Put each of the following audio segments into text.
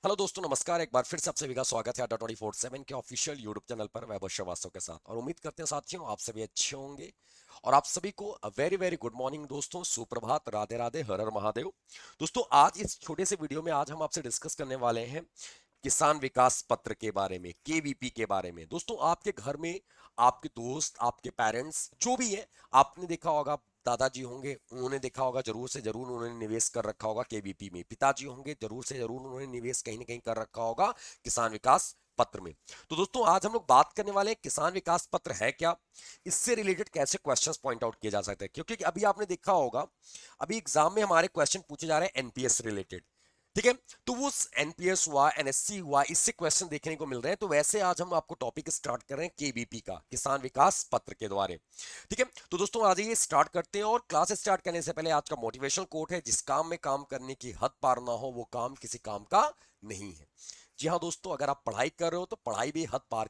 Hello दोस्तों, नमस्कार। एक बार फिर से आप सभी का स्वागत है अड्डा 24/7 के ऑफिशियल यूट्यूब चैनल पर वैभव श्रीवास्तव के साथ। और उम्मीद करते हैं साथियों आप सभी अच्छे होंगे। और आप सभी को वेरी वेरी गुड मॉर्निंग दोस्तों, सुप्रभात, राधे राधे, हर हर महादेव। दोस्तों, आज इस छोटे से वीडियो में आज हम आपसे डिस्कस करने वाले हैं किसान विकास पत्र के बारे में, केवीपी के बारे में। दोस्तों, आपके घर में आपके दोस्त, आपके पेरेंट्स जो भी है, आपने देखा होगा, दादाजी होंगे, उन्होंने देखा होगा, जरूर से जरूर उन्होंने निवेश कर रखा होगा केवीपी में। पिताजी होंगे, जरूर से जरूर उन्होंने निवेश कहीं ना कहीं कर रखा होगा किसान विकास पत्र में। तो दोस्तों, आज हम लोग बात करने वाले हैं किसान विकास पत्र है क्या, इससे रिलेटेड कैसे क्वेश्चंस पॉइंट आउट किए जा सकते हैं। क्योंकि अभी आपने देखा होगा, अभी एग्जाम में हमारे क्वेश्चन पूछे जा रहे हैं एनपीएस रिलेटेड। ठीक है, तो वो एनपीएस हुआ, एनएससी हुआ, इससे क्वेश्चन देखने को मिल रहे हैं। तो वैसे आज हम आपको टॉपिक स्टार्ट कर रहे हैं केबीपी का, किसान विकास पत्र के द्वारा। ठीक है, तो दोस्तों आ जाइए स्टार्ट करते हैं। और क्लास स्टार्ट करने से पहले आज का मोटिवेशनल कोट है, जिस काम में काम करने की हद पार ना हो वो काम किसी काम का नहीं है। जी हाँ दोस्तों, अगर आप पढ़ाई कर रहे हो तो पढ़ाई भी हद पार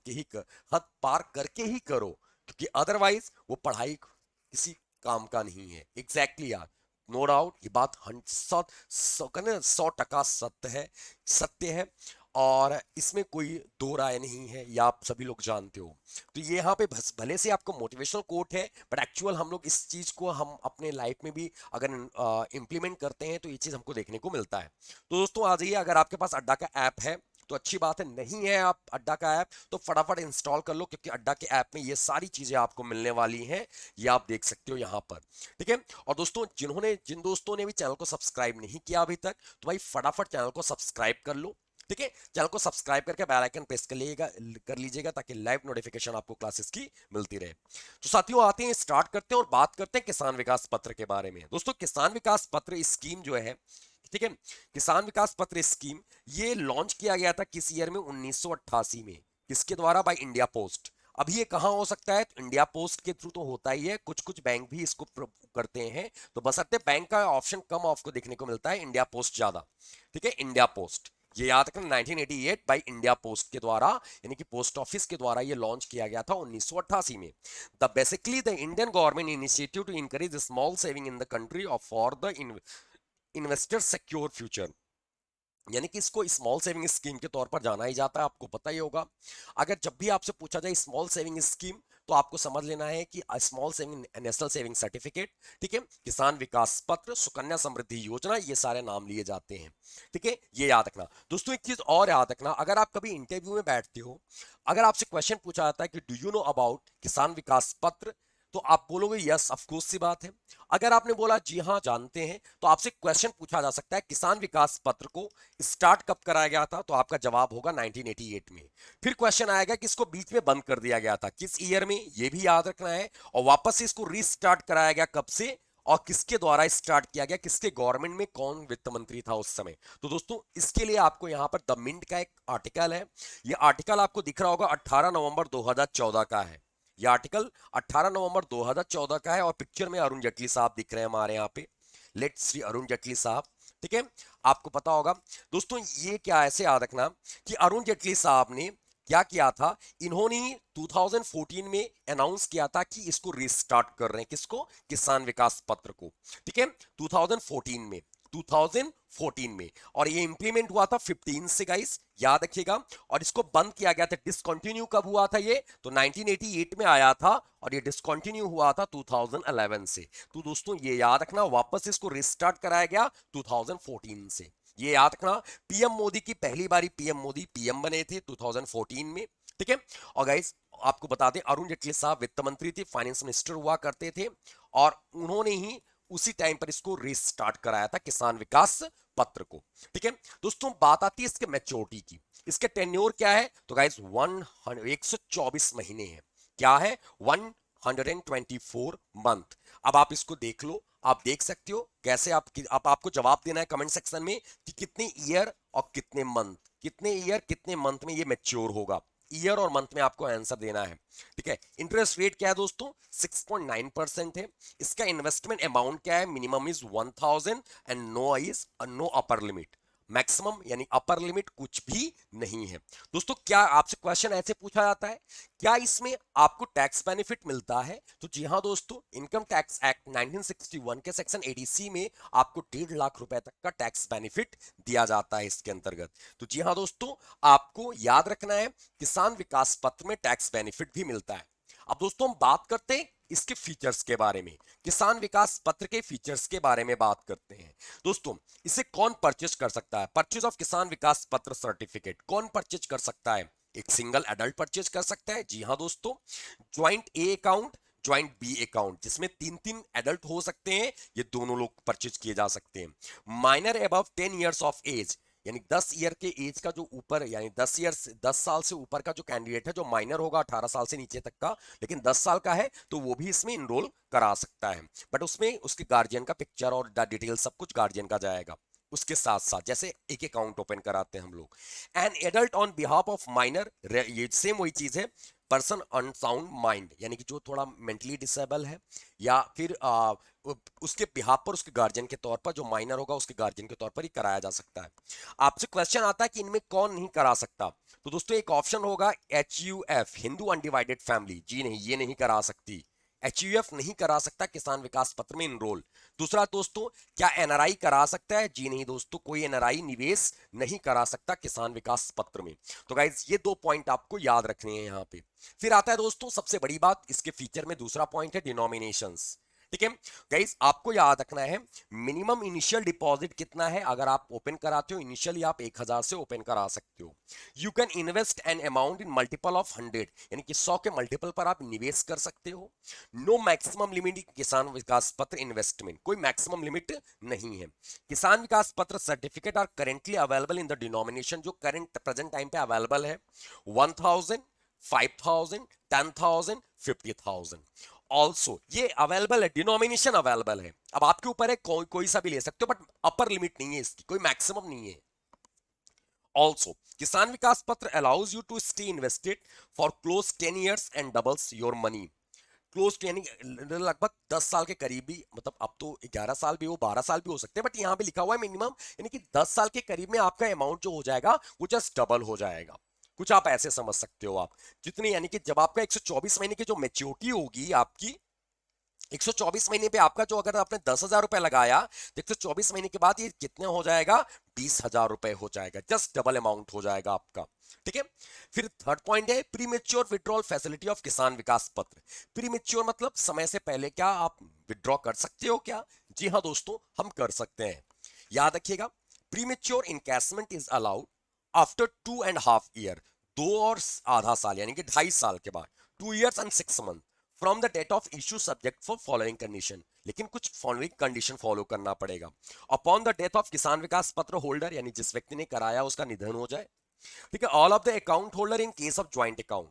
करके ही करो, क्योंकि अदरवाइज वो पढ़ाई किसी काम का नहीं है। एग्जैक्टली यार, नो डाउट, ये बात 100% सत्य है। और इसमें कोई दो राय नहीं है, या आप सभी लोग जानते हो। तो ये यहाँ पे भले से आपको मोटिवेशनल कोट है, बट एक्चुअल हम लोग इस चीज को हम अपने लाइफ में भी अगर इम्प्लीमेंट करते हैं तो ये चीज हमको देखने को मिलता है। तो दोस्तों आ जाइए, अगर आपके पास अड्डा का ऐप है तो अच्छी बात है, नहीं है आप अड्डा का ऐप तो फटाफट इंस्टॉल कर लो, क्योंकि अड्डा के ऐप में ये सारी चीजें आपको मिलने वाली हैं। ये आप देख सकते हो यहाँ पर। ठीक है, और दोस्तों जिन दोस्तों ने भी चैनल को सब्सक्राइब नहीं किया अभी तक, तो भाई फटाफट चैनल को सब्सक्राइब कर लो। ठीक है, चैनल को सब्सक्राइब करके बेल आइकन प्रेस कर लीजिएगा, ताकि लाइव नोटिफिकेशन आपको क्लासेस की मिलती रहे। तो साथियों आते हैं, स्टार्ट करते हैं और बात करते हैं किसान विकास पत्र के बारे में। दोस्तों, किसान विकास पत्र स्कीम जो है, ठीक है, किसान विकास पत्र स्कीम, ये लॉन्च किया गया था किस ईयर में, 1988 में। किसके द्वारा? By India post. अब ये कहां हो सकता है? तो इंडिया पोस्ट के थ्रू तो होता ही है, कुछ कुछ बैंक भी इसको करते हैं। तो बशर्ते बैंक का ऑप्शन कम आपको देखने को मिलता है, इंडिया पोस्ट ज्यादा। ठीक है, इंडिया पोस्ट, ये याद रखना, 1988 बाय इंडिया पोस्ट के द्वारा, यानी कि पोस्ट ऑफिस के द्वारा ये लॉन्च किया गया था 1988 में। The basically the Indian government initiative to encourage small saving in the country of for the investor secure future, यानी कि इसको स्मॉल सेविंग स्कीम के तौर पर जाना ही जाता है, आपको पता ही होगा। अगर जब भी आपसे पूछा जाए स्मॉल सेविंग स्कीम, तो आपको समझ लेना है कि small saving, national saving certificate, ठीक है, किसान विकास पत्र, सुकन्या समृद्धि योजना, ये सारे नाम लिए जाते हैं। ठीक है, ये याद रखना। दोस्तों एक चीज और याद रखना, अगर आप कभी इंटरव्यू में बैठते हो, अगर आपसे क्वेश्चन पूछा जाता है कि डू यू नो अबाउट किसान विकास पत्र, तो आप बोलोगे यस, ऑफ कोर्स सी बात है। अगर आपने बोला जी हाँ जानते हैं, तो आपसे क्वेश्चन पूछा जा सकता है किसान विकास पत्र को स्टार्ट कब कराया गया था, तो आपका जवाब होगा 1988 में। फिर क्वेश्चन आएगा कि इसको बीच में बंद कर दिया गया था, किस ईयर में, ये भी याद रखना है। और वापस से इसको रीस्टार्ट कराया गया कब से, और किसके द्वारा स्टार्ट किया गया, किसके गवर्नमेंट में कौन वित्त मंत्री था उस समय। तो दोस्तों इसके लिए आपको यहां पर द मिंट का एक आर्टिकल है, ये आर्टिकल आपको दिख रहा होगा, 18 नवंबर 2014 का है। ये आर्टिकल 18 नवंबर 2014 का है, और पिक्चर में अरुण जेटली साहब दिख रहे हैं हमारे यहाँ पे, लेट श्री अरुण जेटली साहब। ठीक है, आपको पता होगा। दोस्तों ये क्या, ऐसे याद रखना कि अरुण जेटली साहब ने क्या किया था, इन्होंने 2014 में अनाउंस किया था कि इसको रिस्टार्ट कर रहे हैं, किसको, किसान विकास पत्र को। ठीक है, 2014 में, 2014 में, और ये इंप्लीमेंट हुआ था 15 से, गाइस याद रखिएगा। और इसको बंद किया गया था, डिसकंटिन्यू कब हुआ था ये, तो 1988 में आया था, और ये डिसकंटिन्यू हुआ था 2011 से। तो दोस्तों ये याद रखना, वापस इसको रिस्टार्ट कराया गया 2014 से, ये याद रखना। पीएम मोदी की पहली बारी, पीएम मोदी पीएम बने थे 2014 में। ठीक है, और गाइस आपको बता दें, अरुण जेटली साहब वित्त मंत्री थे, फाइनेंस मिनिस्टर हुआ करते थे, और उन्होंने ही उसी टाइम पर इसको रिस्टार्ट कराया था, किसान विकास पत्र को। ठीक है दोस्तों, बात आती है इसके मैच्योरिटी की, इसके टेन्योर क्या है, तो गाइस 124 महीने हैं। क्या है? 124 मंथ। अब आप इसको देख लो, आप देख सकते हो कैसे आपको जवाब देना है कमेंट सेक्शन में कि कितने ईयर और कितने मंथ, कितने ईयर कितने मंथ में ये मैच्योर होगा। ईयर और मंथ में आपको आंसर देना है। ठीक है, इंटरेस्ट रेट क्या है दोस्तों, 6.9% है। इसका इन्वेस्टमेंट अमाउंट क्या है, minimum is 1000 and no upper limit. Maximum यानी अपर लिमिट कुछ भी नहीं है। दोस्तों क्या आपसे क्वेश्चन ऐसे पूछा जाता है, क्या इसमें आपको टैक्स बेनिफिट मिलता है? तो जी हाँ दोस्तों, इनकम टैक्स एक्ट 1961 के सेक्शन 80C में आपको 1.5 लाख रुपए तक का टैक्स बेनिफिट दिया जाता है इसके अंतर्गत। तो जी हाँ दोस्तों, आपको याद रखना है किसान विकास पत्र में टैक्स बेनिफिट भी मिलता है। अब दोस्तों हम बात करते हैं इसके फीचर्स के बारे में, किसान विकास पत्र के फीचर्स के बारे में बात करते हैं। दोस्तों इसे कौन परचेज कर सकता है? परचेज ऑफ किसान विकास पत्र सर्टिफिकेट कौन परचेज कर सकता है? एक सिंगल एडल्ट परचेज कर सकता है, जी हाँ दोस्तों। Joint A account, joint B account, जिसमें 3-3 एडल्ट हो सकते हैं, ये दोनों लोग परचेज किए जा सकते हैं। Minor above 10 years of age, यानी 10 ईयर के एज का जो ऊपर, यानी 10 साल से ऊपर का जो कैंडिडेट है, जो माइनर होगा 18 साल से नीचे तक का, लेकिन 10 साल का है, तो वो भी इसमें इनरोल करा सकता है। बट उसमें उसके गार्जियन का पिक्चर और डिटेल सब कुछ गार्जियन का जाएगा। उसके साथ साथ जैसे एक अकाउंट ओपन कराते हैं हम लोग। An adult on behalf of minor, ये सेम वही चीज है, पर्सन अनसाउंड माइंड, यानी कि जो थोड़ा मेंटली डिसेबल है, या फिर उसके बिहाफ पर उसके गार्जियन के तौर पर, जो माइनर होगा उसके गार्जियन के तौर पर ही कराया जा सकता है। आपसे क्वेश्चन आता है कि इनमें कौन नहीं करा सकता? तो दोस्तों एक ऑप्शन होगा HUF, हिंदू अनडिवाइडेड फैमिली, जी नहीं, ये नहीं करा सकती। HUF नहीं करा सकता किसान विकास पत्र में इनरोल। दूसरा दोस्तों, क्या NRI करा सकता है? जी नहीं दोस्तों, कोई NRI निवेश नहीं करा सकता किसान विकास पत्र में। तो गाइज ये 2 पॉइंट आपको याद रखने हैं यहाँ पे। फिर आता है दोस्तों सबसे बड़ी बात, इसके फीचर में दूसरा पॉइंट है डिनोमिनेशंस। ठीक है गाइस, आपको याद रखना है मिनिमम इनिशियल डिपॉजिट कितना है। अगर आप ओपन कराते हो इनिशियली, आप 1000 से ओपन करा सकते हो। You can invest an amount in multiple of 100, यानी कि 100 के मल्टीपल पर आप निवेश कर सकते हो। नो मैक्सिमम लिमिट किसान विकास पत्र इन्वेस्टमेंट, कोई मैक्सिमम लिमिट नहीं है। किसान विकास पत्र certificate are currently available in the denomination, जो करंट प्रेजेंट टाइम पे अवेलेबल है, 1000, 5000, 10,000, 50,000। ऑल्सो ये अवेलेबल है, डिनोमिनेशन अवेलेबल है। अब आपके ऊपर है, कोई सा भी ले सकते हो, बट अपर लिमिट नहीं है इसकी, कोई मैक्सिमम नहीं है। Also Kisan Vikas Patra allows you to stay invested for close 10 years and doubles your money. Close यानी लगभग 10 साल के करीब भी, मतलब अब तो 11 साल भी हो, 12 साल भी हो सकते हैं, बट यहाँ पे लिखा हुआ है मिनिमम, यानी कि 10 साल के करीब में आपका अमाउंट जो हो जाएगा वो जस्ट डबल हो जाएगा। कुछ आप ऐसे समझ सकते हो आप, जितनी, यानी कि जब आपका 124 महीने की जो मेच्योरिटी होगी आपकी, 124 महीने पे आपका जो, अगर आपने 10,000 रुपए लगाया, तो 124 महीने के बाद ये कितने हो जाएगा? 20,000 रुपए हो जाएगा, जस्ट डबल अमाउंट हो जाएगा आपका। ठीक है। फिर थर्ड पॉइंट है pre mature withdrawal facility of किसान विकास पत्र। प्री मेच्योर मतलब समय से पहले क्या आप विड्रॉ कर सकते हो क्या? जी हाँ दोस्तों, हम कर सकते हैं। याद रखिएगा, pre mature encashment is allowed after 2.5 year, 2 और आधा साल, यानी कि 2.5 साल के बाद, 2 years and 6 months from the date of issue subject for following condition, लेकिन कुछ फॉलोइंग कंडीशन फॉलो करना पड़ेगा। अपॉन द डेथ ऑफ किसान विकास पत्र होल्डर, यानी जिस व्यक्ति ने कराया उसका निधन हो जाए। ठीक है। All of the account holder in case of joint account,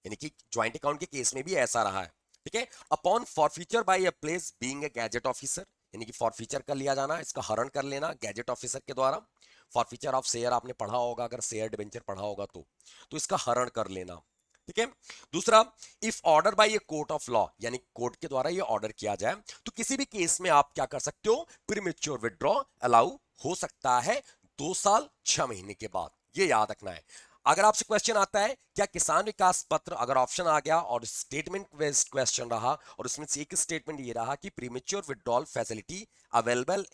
यानी कि ज्वाइंट अकाउंट के केस में भी ऐसा रहा है। ठीक है। Upon forfeiture by a place being a gazette officer, यानी कि फॉरफीचर कर लिया जाना, इसका हरण कर लेना गैजेट ऑफिसर के द्वारा। फॉरफीचर ऑफ शेयर आपने पढ़ा होगा, अगर शेयर डिबेंचर पढ़ा होगा तो इसका हरण कर लेना। ठीक है। दूसरा, if order by a court of law, यानी कोर्ट के द्वारा ये ऑर्डर किया जाए, तो किसी भी केस में आप क्या कर सकते हो? प्रीमेच्योर विड्रॉ अलाउ हो सकता है 2 साल 6 महीने के बाद, ये याद रखना है। अगर आपसे क्वेश्चन आता है क्या किसान विकास पत्र, अगर ऑप्शन आ गया और स्टेटमेंट बेस्ड क्वेश्चन रहा, और उसमें से एक स्टेटमेंट ये रहा कि premature withdrawal facility available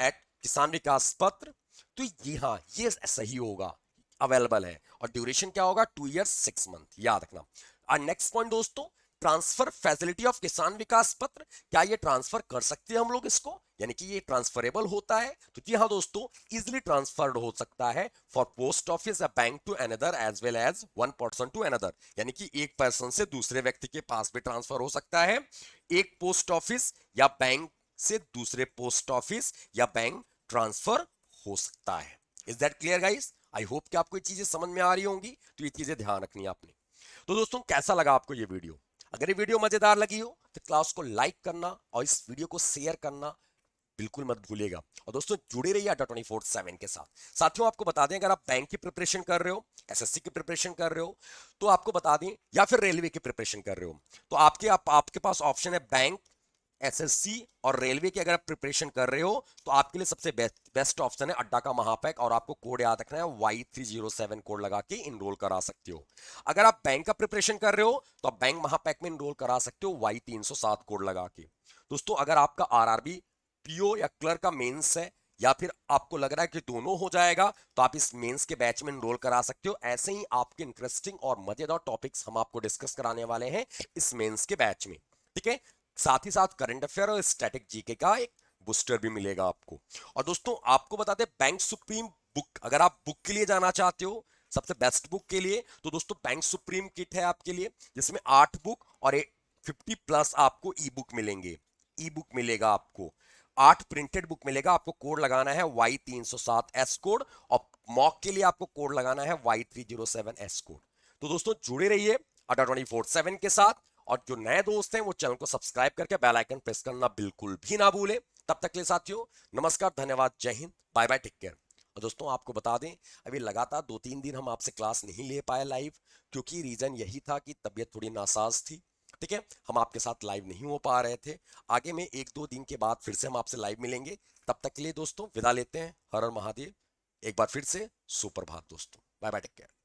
at किसान विकास पत्र, तो ये, हाँ ये सही होगा, अवेलेबल है। और ड्यूरेशन क्या होगा? 2 years 6 month, याद रखना। और नेक्स्ट पॉइंट दोस्तों, ट्रांसफर फैसिलिटी ऑफ किसान विकास पत्र, क्या ये ट्रांसफर कर सकते हैं हम लोग इसको, यानी कि ये ट्रांसफरेबल होता है? तो जी हाँ दोस्तों, इजिली ट्रांसफर्ड हो सकता है for post office, a bank to another, as well as one person to another, यानी कि एक पर्सन से दूसरे व्यक्ति के पास भी ट्रांसफर हो सकता है, एक पोस्ट ऑफिस या बैंक से दूसरे पोस्ट ऑफिस या बैंक ट्रांसफर हो सकता है। Is that clear guys? I hope कि आपको ये चीजें समझ में आ रही होंगी, तो ये चीजें ध्यान रखनी है आपने। तो दोस्तों कैसा लगा आपको ये वीडियो? अगर ये वीडियो मजेदार लगी हो तो क्लास को लाइक करना और इस वीडियो को शेयर करना बिल्कुल मत भूलिएगा। और दोस्तों जुड़े रहिए अड्डा 24/7 के साथ। साथियों आपको बता दें, अगर आप बैंक की प्रिपरेशन कर रहे हो, एसएससी की प्रिपरेशन कर रहे हो, तो आपको बता दें, या फिर रेलवे की प्रिपरेशन कर रहे हो, तो आपके पास ऑप्शन है बैंक एसएससी और रेलवे की अगर आप प्रिपरेशन कर रहे हो तो आपके लिए सबसे बेस्ट ऑप्शन है अड्डा का महापैक, और आपको कोड याद रखना है Y307 कोड लगा के इनरोल करा सकते हो। अगर आप बैंक का प्रिपरेशन कर रहे हो तो आप बैंक महापैक में इनरोल करा सकते हो Y307 कोड लगा के। दोस्तों अगर आपका आरआरबी पीओ या क्लर्क का मेंस है, या फिर आपको लग रहा है कि दोनों हो जाएगा, तो आप इस मेंस के बैच में इनरोल करा सकते हो। ऐसे ही आपके इंटरेस्टिंग और मजेदार टॉपिक्स हम आपको डिस्कस कराने वाले हैं इस मेंस के बैच में, ठीक है। साथ ही साथ करंट अफेयर और स्टैटिक जीके का एक बूस्टर भी मिलेगा आपको। और दोस्तों आपको बता दें, बैंक सुप्रीम बुक, अगर आप बुक के लिए जाना चाहते हो सबसे बेस्ट बुक के लिए, तो दोस्तों बैंक सुप्रीम किट है आपके लिए, जिसमें 8 बुक और 50+ आपको ई बुक मिलेंगे। ई बुक मिलेगा आपको 8 प्रिंटेड बुक मिलेगा, आपको कोड लगाना है Y307S कोड, और मॉक के लिए आपको कोड लगाना है Y307S कोड। तो दोस्तों जुड़े रहिए अड्डा 24/7 के साथ, और जो नए दोस्त हैं वो चैनल को सब्सक्राइब करके बेल आइकन प्रेस करना बिल्कुल भी ना भूले। तब तक के लिए साथियों नमस्कार, धन्यवाद, जय Hind, bye bye, take care. और दोस्तों आपको बता दें, अभी लगातार 2-3 दिन हम आपसे क्लास नहीं ले पाए लाइव, क्योंकि रीजन यही था कि तबीयत थोड़ी नासाज थी, ठीक है, हम आपके साथ लाइव नहीं हो पा रहे थे। आगे में 1-2 दिन के बाद फिर से हम आपसे लाइव मिलेंगे। तब तक के लिए दोस्तों विदा लेते हैं, हर हर महादेव। एक बार फिर से सुप्रभात दोस्तों, बाय बाय, टेक केयर।